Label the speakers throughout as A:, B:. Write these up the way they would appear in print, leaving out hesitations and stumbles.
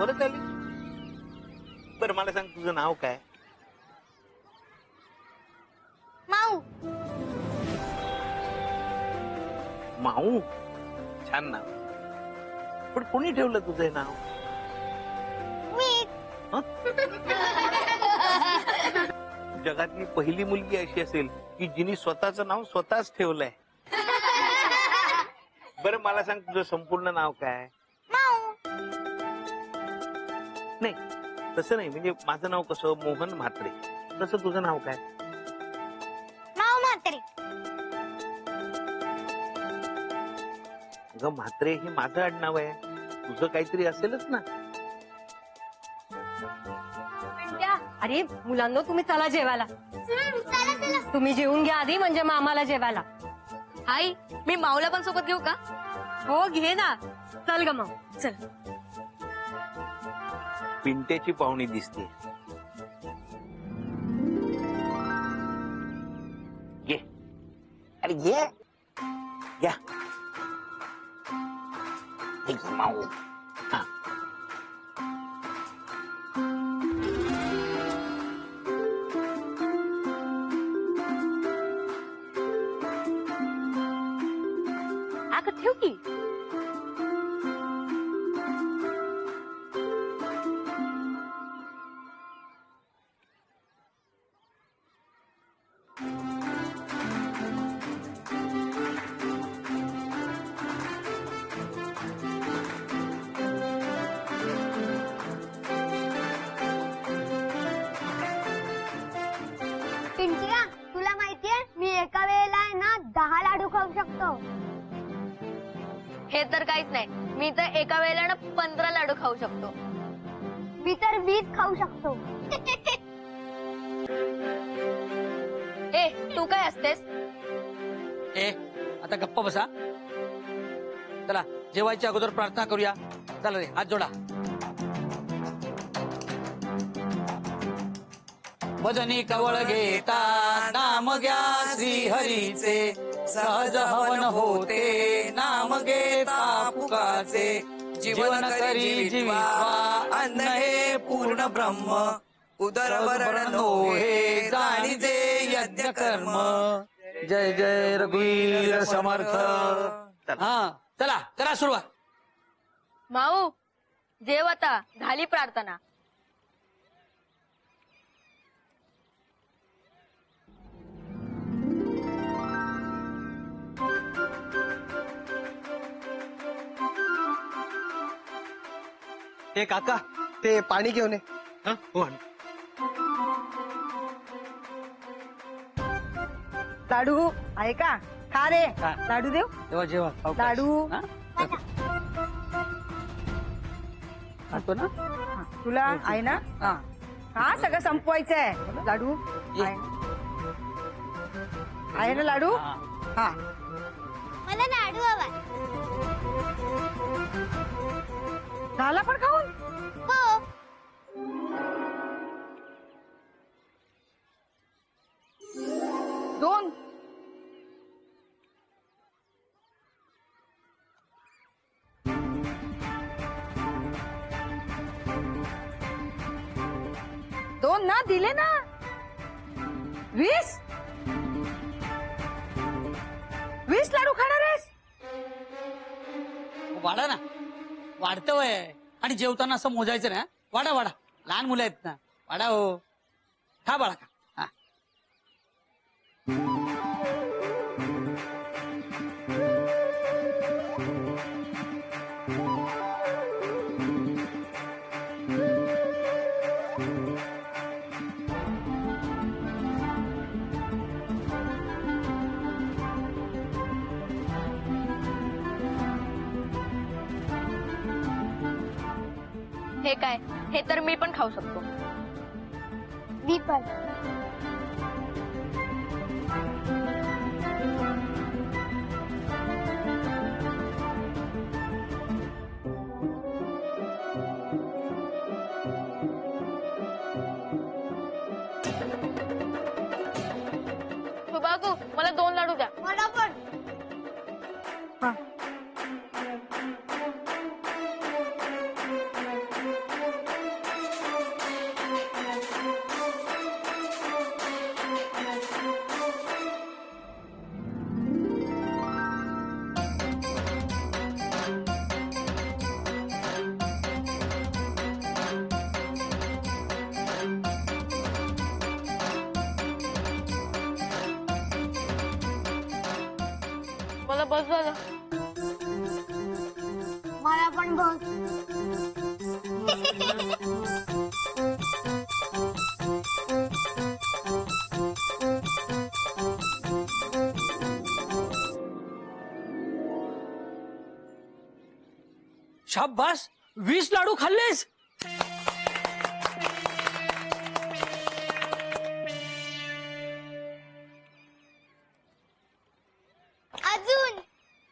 A: परत आली? बरं मला सांग तुझं नाव काय?
B: माऊ.
A: माऊ? छान नाव. पण कोणी ठेवलं तुझं हे नाव?
B: मी.
A: जगातली पहिली मुलगी अशी असेल की जिने स्वतःचं नाव स्वतःच ठेवलंय. बरं मला सांग तुझं संपूर्ण नाव काय?
B: माऊ.
A: नाही तसं नाही, म्हणजे माझं नाव कसं मोहन म्हात्रे, तसं तुझं नाव काय?
B: माऊ म्हात्रे.
A: अगं म्हात्रे हे माझं आडनाव आहे, तुझं काहीतरी असेलच ना.
C: अरे मुलांनो, तुम्ही चला जेवायला.
B: चला चला.
C: तुम्ही जेवून घ्या आधी, म्हणजे मामाला जेवायला.
D: आई, मी माऊला पण सोबत घेऊ का?
C: हो घे ना. चल ग मग.
D: चल.
A: पिंट्याची पाहुणी दिसते. घे, अरे घे, घ्या. हे घे माऊ. हा.
D: अगं ठेव की.
B: पिंटिया, तुला माहितीये मी एका वेळेला आहे ना 10 लाडू खाऊ शकतो.
D: हे तर काहीच नाही, मी तर एका वेळेला ना 15 लाडू खाऊ शकतो.
B: मी तर 20 खाऊ शकतो.
D: ए, तू काय असतेस?
E: ए आता गप्प बसा. चला जेवायच्या अगोदर प्रार्थना करूया. चला रे, हात जोडा. भजनी कवळ घेता नाम घ्या श्री हरीचे, सहज हवन होते नाम घेता फुकाचे. जीवन करी जीवा अन्न हे पूर्ण ब्रह्म, उदरवरण नोहे जाणीजे यज्ञ कर्म. जय जय रघुवीर समर्थ. हा चला करा सुरुवात.
D: माऊ, जेव आता, झाली प्रार्थना.
F: हे काका, ते पाणी घेऊन ये.
A: हा? हो आण.
C: लाडू आहे का? खा रे.
E: खा.
C: लाडू देऊ?
E: तेव्हा जेवा. अवकाश.
C: लाडू.
E: हा? खातो ना.
C: तुला आहे ना? हा सगळं संपवायचंय. लाडू
E: ये.
C: आहे ना लाडू?
E: हा.
C: हा.
B: मला लाडू हवा.
C: झाला पण खाऊन?
B: हो.
C: दोन. दोन ना दिले ना. 20 लाडू खाणार आहेस?
E: वाढा ना. वाढतं वय आहे. आणि जेवताना असं मोजायचं ना. वाढा वाढा, लहान मुलं आहेत ना. वाढा हो. खा बाळा खा. हा.
D: हे काय? हे तर मी पण खाऊ शकतो.
B: मी पण.
D: सुभागू, मला 2 लाडू द्या.
B: मला पण.
D: मला बस झालं.
B: मला पण बस.
E: शाब्बास 20 लाडू खाल्लेस.
B: अजून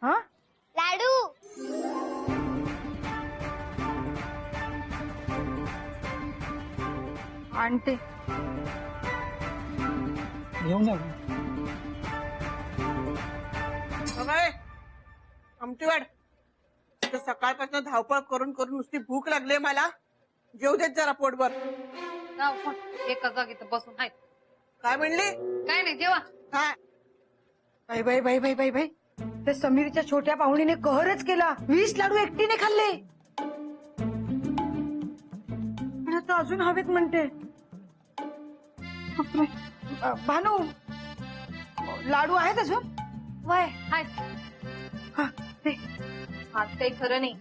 C: हा
B: लाडू.
C: आणते.
E: घेऊन जा.
G: बघा आमटी वाढ. सकाळपासून धावपळ करून करून नुसती भूक लागली मला. जेव देत जरा पोटभर.
H: एका जागेत बसून आहेत.
G: काय म्हणली?
H: काय नाही जेवा.
G: हा
C: बाई बाई बाई बाई बाई बाई त्या समीरच्या छोट्या पाहुणीने कहरच केला. 20 लाडू एकटीने खाल्ले. पण आता अजून हवेत म्हणते. बापरे. भानू लाडू आहेत अजून?
H: वय हाय.
C: हा ते
H: आज काही खरं नाही.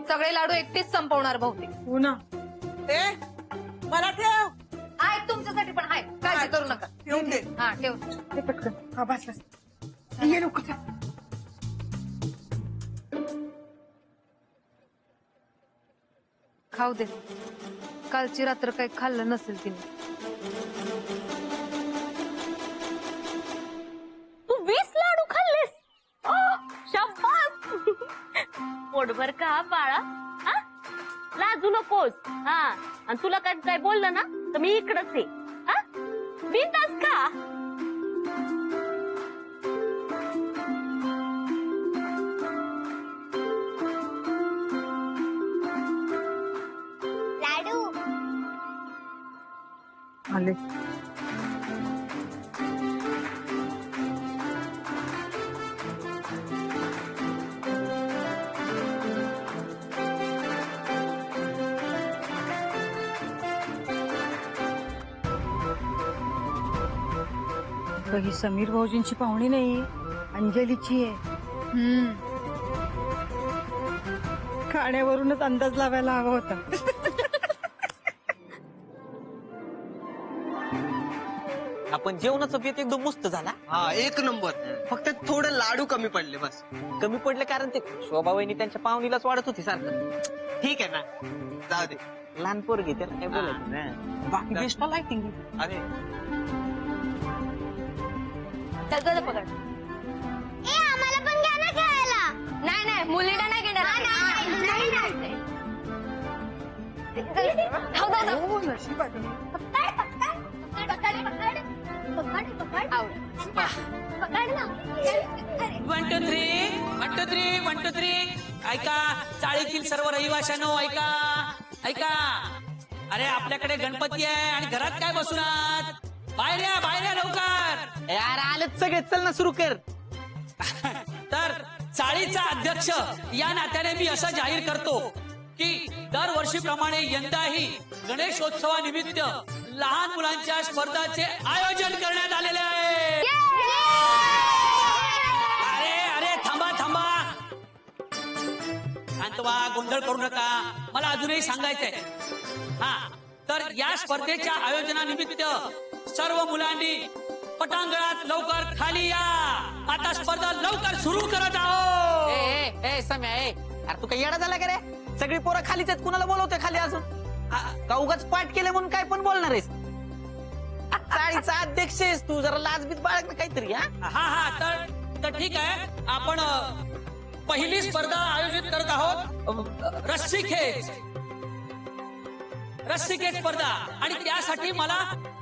H: सगळे लाडू एकटीच संपवणार बहुतेक.
C: हो ना.
G: ए मला ठेव.
H: आहेत तुमच्यासाठी पण आहेत. काळजी करू नका.
G: ठेवून दे.
H: हा ठेव.
C: ते पटकन. हा बस बस. ये लोक.
H: खाऊ दे. कालची रात्र काही खाल्लं नसेल तिने.
D: तू 20 लाडू खाल्लेस. शाब्बास. पोटभर का बाळा. हा? लाजू नकोस. हा आणि तुला काय बोललं ना तर मी इकडच आहे. हा बिनधास्त खा.
B: लाडू.
C: आले. ही समीर भाऊजींची पाहुणी नाही, अंजलीची आहे. खाण्यावरूनच अंदाज लावायला हवा होता.
F: आपण जेवणाचं बेत एकदम मस्त झाला. हा एक नंबर. फक्त थोडं लाडू कमी पडले बस. कमी पडले कारण ते शोभावहिनी त्यांच्या पाहुणीलाच वाढत होती सारखं. ठीक आहे ना जाऊ दे. लहान पोरगी त्याला काय बोलायचं ना. बाकी बेस्ट लाईटिंग. अरे
D: चल गं पकड.
B: ए आम्हाला पण घ्या ना खेळायला.
D: नाही नाही मुलीला नाही घेणार. धाव, धाव, धाव.
C: हो नशिबात.
B: पकड ना.
E: 1 2 3 1 2 3 1 2 3. ऐका चाळीतील सर्व रहिवाशांनो ऐका ऐका. अरे आपल्याकडे गणपती आहे आणि घरात काय बसूनात. बाहेर या लवकर.
F: यार आलेच सगळे. चल ना सुरू कर.
E: तर चाळीचा अध्यक्ष या नात्याने मी असं जाहीर करतो की दरवर्षीप्रमाणे यंदाही गणेशोत्सवानिमित्त लहान मुलांच्या स्पर्धाचे आयोजन करण्यात आलेले आहे. अरे थांबा शांत व्हा. गोंधळ करू नका. मला अजूनही सांगायचंय. हा तर या स्पर्धेच्या आयोजनानिमित्त सर्व मुलांनी पटांगणात लवकर खाली या. आता स्पर्धा लवकर सुरू करत आहोत.
F: ए सम्या अरे तू काही येडा झाला का रे. सगळी पोरं खालीच आहेत. कुणाला बोलवतोय खाली अजून. का उगाच पाठ केले म्हणून काय पण बोलणार आहेस. चाळीचा अध्यक्ष आहेस तू. जरा लाजबीत बाळग ना काहीतरी.
E: हा तर ठीक आहे. आपण पहिली स्पर्धा आयोजित करत आहोत. रस्सी खेच स्पर्धा. आणि त्यासाठी मला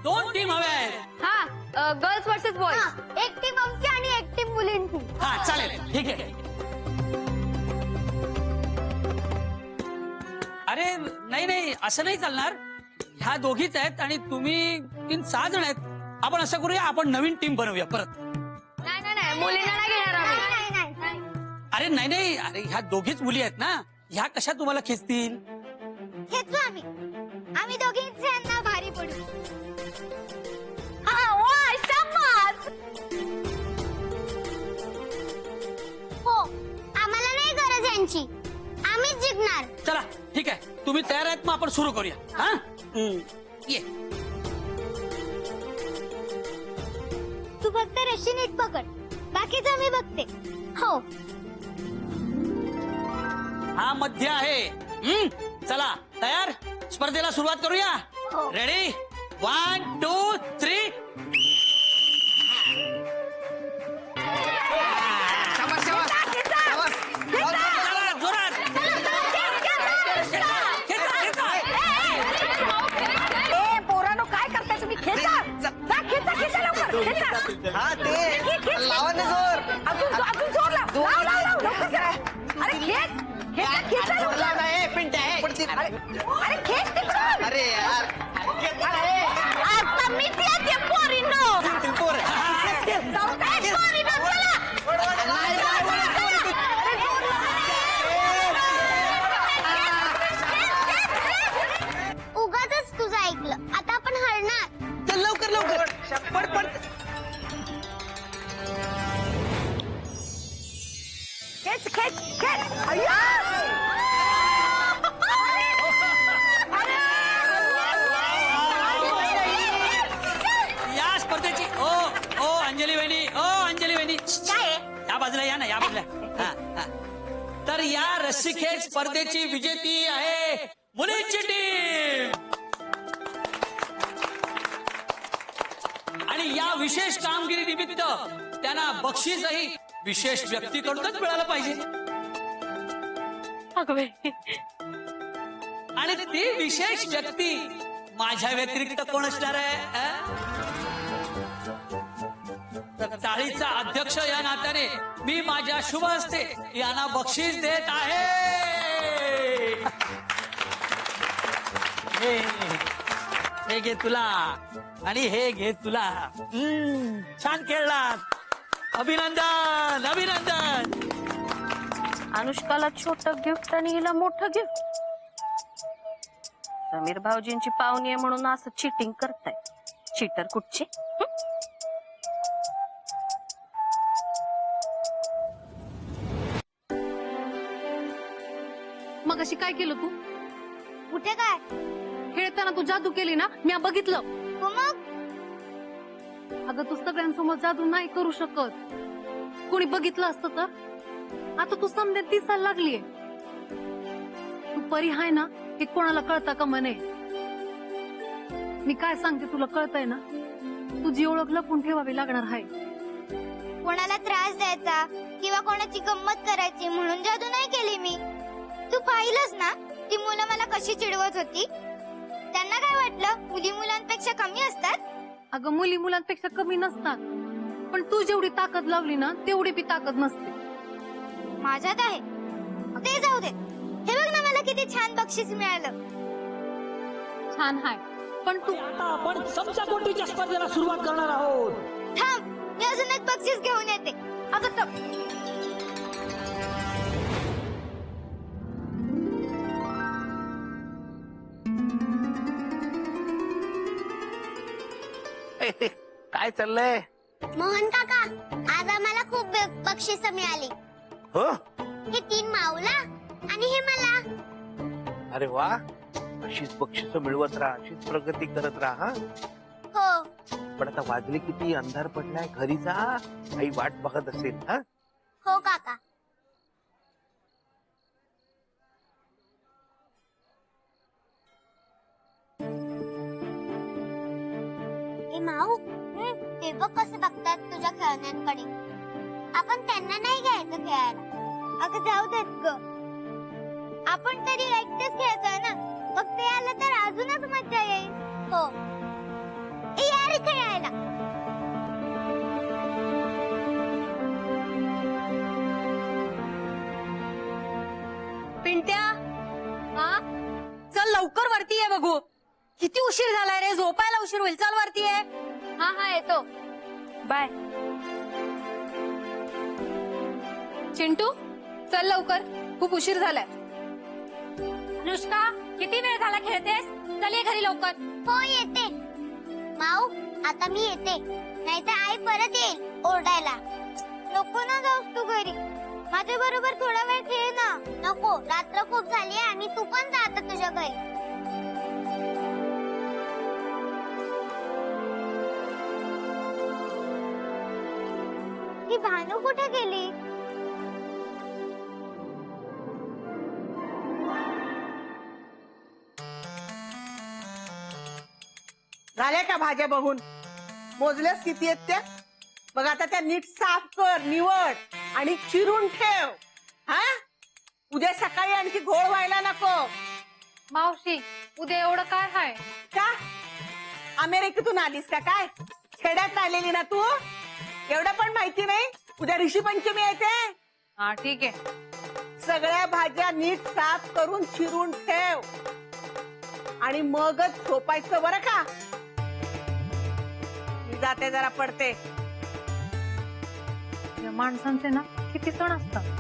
E: 2 टीम हव्या आहेत.
D: हा गर्ल्स वर्सेस बॉयज.
B: एक टीम आमची आणि एक टीम मुलींची.
E: हा चालेल ठीक आहे. अरे नाही असं नाही चालणार. ह्या दोघीच आहेत आणि तुम्ही 6 जण आहेत. आपण असं करूया. आपण नवीन टीम बनवूया परत.
D: नाही मुलींना नाही घेणार आम्ही.
B: नाही.
E: अरे नाही अरे ह्या दोघीच मुली आहेत ना. ह्या कशा तुम्हाला खेचतील.
B: खेचू आम्ही दोघींचे यांना भारी पडू.
E: चला ठीक आहे, तुम्ही तयार आहेत, मग आपण सुरू करूया. हा ये.
B: तू फक्त रशी नीट पकड, बाकीचं मी बघते. हो.
E: हा मध्य आहे. चला तयार, स्पर्धेला सुरुवात करूया.
B: हो.
E: रेडी, 1 2 3. चला, जोरात.
C: पोरानो काय करताय तुम्ही? खेचा जा, खेचा लवकर, खेचा.
F: हा ते लावा ना जोर.
C: अजून जोर लाव, लाव, लवकर करा. अरे खेचा लवकर.
F: पिंट्या
C: अरे खेच तिकडून.
F: अरे यार
B: आता मी ते पोरींनो.
F: पोर
B: उगाचच तुझं ऐकलं, आता आपण हरणार.
F: चल लवकर पड.
C: खेच.
E: या स्पर्धेची ओ अंजली वहिनी
B: काय
E: या बाजूला या ना, या बाजूला. हा. तर या रस्सीखेच स्पर्धेची विजेती आहे मुलींची टीम. आणि या विशेष कामगिरी निमित्त त्यांना बक्षीसही विशेष व्यक्तीकडूनच मिळालं पाहिजे. आणि ती विशेष व्यक्ती माझ्या व्यतिरिक्त कोण असणार आहे? तर चाळीचा अध्यक्ष या नात्याने मी माझ्या शुभ हस्ते यांना बक्षीस देत आहे. हे घे तुला आणि हे घे तुला. छान खेळलात, अभिनंदन.
D: अनुष्काला छोटं गिफ्ट आणि हिला मोठं गिफ्ट. समीर भाऊजींची पाहुणी आहे म्हणून असं चिटिंग करताय. चिटर कुठची?
H: मग अशी काय केलं तू?
B: कुठे काय?
H: खेळताना तू जादू केली ना, मी बघितलं.
B: हो मग
H: अगं तू सगळ्यांसमोर जादू नाही करू शकत. कोणी बघितलं असतं तर. आता तू समजेत दिसायला लागलीये. तू परी हाय ना, हे कोणाला कळता का म्हणे. मी काय सांगते तुला कळतंय ना. तुझी ओळख लपून ठेवावी लागणार आहे.
B: कोणाला त्रास द्यायचा किंवा कोणाची गंमत करायची म्हणून जादू नाही केली मी. तू पाहिलंस ना, ती मुलं मला कशी चिडवत होती. त्यांना काय वाटलं, मुली मुलांपेक्षा कमी असतात.
H: अगं मुली मुलांपेक्षा कमी नसतात, पण तू जेवढी ताकद लावली ना तेवढी बी ताकद नसते.
B: माझ्यात आहे ते जाऊ दे. हे बघ ना, मला किती छान बक्षीस मिळालं.
H: छान हाय, पण तू
E: आता आपण चमचा कोंडीच्या स्पर्धेला सुरुवात करणार आहोत.
B: थांब, मी अजून एक बक्षीस घेऊन येते.
H: अगं
A: काय चाललंय?
B: मोहन काका, आज आम्हाला खूप बक्षीस मिळाली.
A: हो,
B: हे 3 माऊला आणि हे मला.
A: अरे वा, अशीच बक्षीस मिळवत राहा, अशीच प्रगती करत राहा.
B: हो.
A: पण आता वाजले किती, अंधार पडलाय, घरी जा. आई वाट बघत असेल. हा,
B: हो काका. ए माऊ, ते बघ कसं बघतात तुझ्या खेळण्यांकडे. आपण त्यांना नाही घ्यायचं खेळायला. अगं जाऊ देत ग, आपण तरी एकटेच खेळतोय ना. मग ते आलं तर अजूनच मजा येईल. हो, ए या रे खेळायला.
H: पिंट्या, चल लवकर वरती आहे. बघू किती उशीर झालाय रे, झोपायला उशीर होईल. चल वरती आहे. हा येतो. बाय. चिंटू चल लवकर, खूप उशीर झालाय. अनुष्का किती वेळ झाला खेळतेस, चल ये घरी लवकर.
B: हो येते. माऊ, आता मी येते, नाहीतर आई परत येईल ओरडायला. नको ना जाऊस तू घरी, माझ्या बरोबर थोडा वेळ खेळ ना. नको, रात्र खूप झाली आणि मम्मी तू पण जा आता तुझ्या घरी. ती भानू कुठे गेली?
G: झाल्या का भाज्या बघून? मोजल्यास किती आहेत त्या? बघ आता त्या नीट साफ कर, निवड आणि चिरून ठेव. हा, उद्या सकाळी आणखी घोळ व्हायला नको.
H: मावशी उद्या एवढं काय हाय?
G: का अमेरिकेतून आलीस का काय? खेड्यात आलेली ना तू? एवढं पण माहिती नाही? उद्या ऋषी पंचमी येते.
H: हा ठीक आहे.
G: सगळ्या भाज्या नीट साफ करून चिरून ठेव आणि मगच झोपायचं बरं का? मी जाते, जरा पडते.
H: या माणसांचे ना किती सण असतात.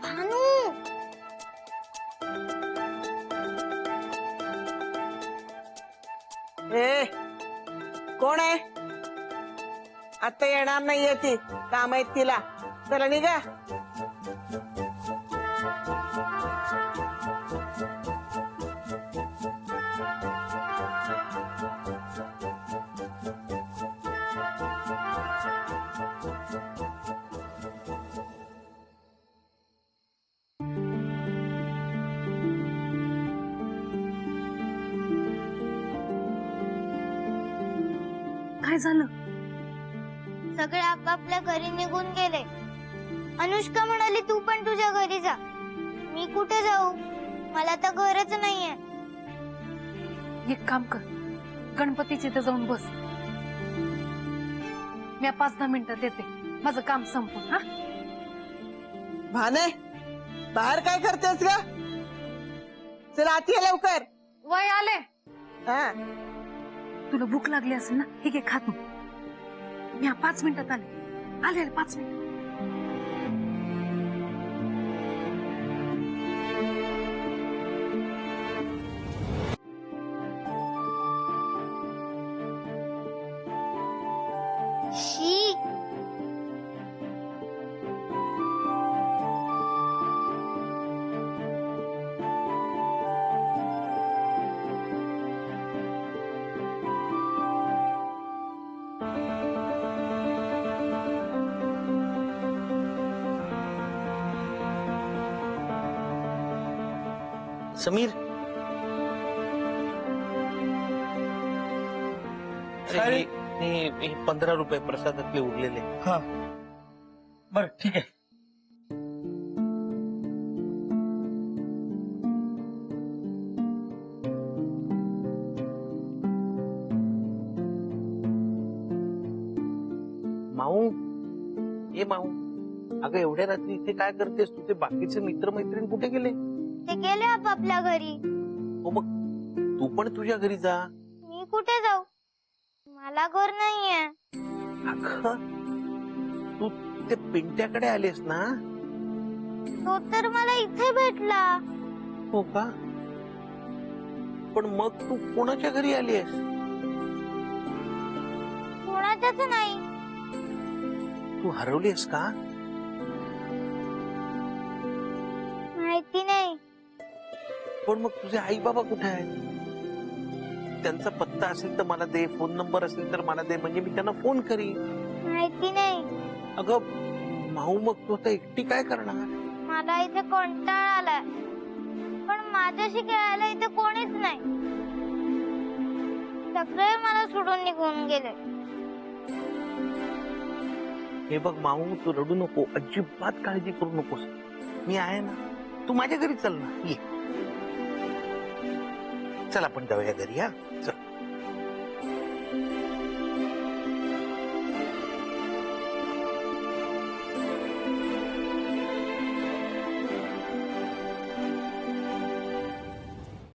B: भानू
G: ए कोण आहे? आता येणार नाहीये ती, काम आहेत तिला. चला निघा.
H: काय झालं?
B: सगळे आपापल्या घरी निघून गेले. अनुष्का म्हणाली तू पण तुझ्या घरी जा. मी कुठे जाऊ? मला तर घरच नाहीये.
H: एक काम कर, गणपतीच्या इथे जाऊन बस. मी 5-10 मिनिटात येते, माझं काम संपून. हा
G: भाने, बाहेर काय करतेस ग? चला आत ये लवकर.
H: वय आले.
G: हा,
H: तुला भूक लागली असेल ना, ठीक आहे खात मग. मी 5 मिनिटात आले 5 मिनिट.
B: शी
A: समीर,
I: अरे,
A: हे 15 रुपये प्रसादातले उरलेले.
I: हा बर ठीक आहे.
A: माऊ, ए माऊ, अगं एवढ्या रात्री इथे काय करतेस तू? ते बाकीचे मित्रमैत्रीण कुठे गेले?
B: ते गेले आपापल्या घरी.
A: हो मग तू पण तुझ्या घरी जा.
B: मी कुठे जाऊ? मला घर नाहीये.
A: अगं तू ते पिंट्याकडे आलीस ना?
B: तो तर मला इथे भेटला.
A: हो का? पण मग तू कोणाच्या घरी आलीस?
B: कोणाच्याच नाही.
A: तू हरवलीस का?
B: माहिती नाही.
A: पण मग तुझे आई बाबा कुठे आहेत? त्यांचा पत्ता असेल तर मला दे, फोन नंबर असेल तर मला दे, म्हणजे मी त्यांना फोन करीन.
B: माहिती नाही.
A: अगं माऊ, मग तू आता एकटी काय करणार?
B: मला इथे कंटाळा आलाय. पण माझ्याशी खेळायला इथे कोणीच नाही. सगळे मला सोडून निघून गेले.
A: हे बघ माऊ, तू रडू नको, अजिबात काळजी करू नकोस. मी आहे ना, तू माझ्या घरी चल ना. ये, चल आपण जाऊया घरी. हा चल.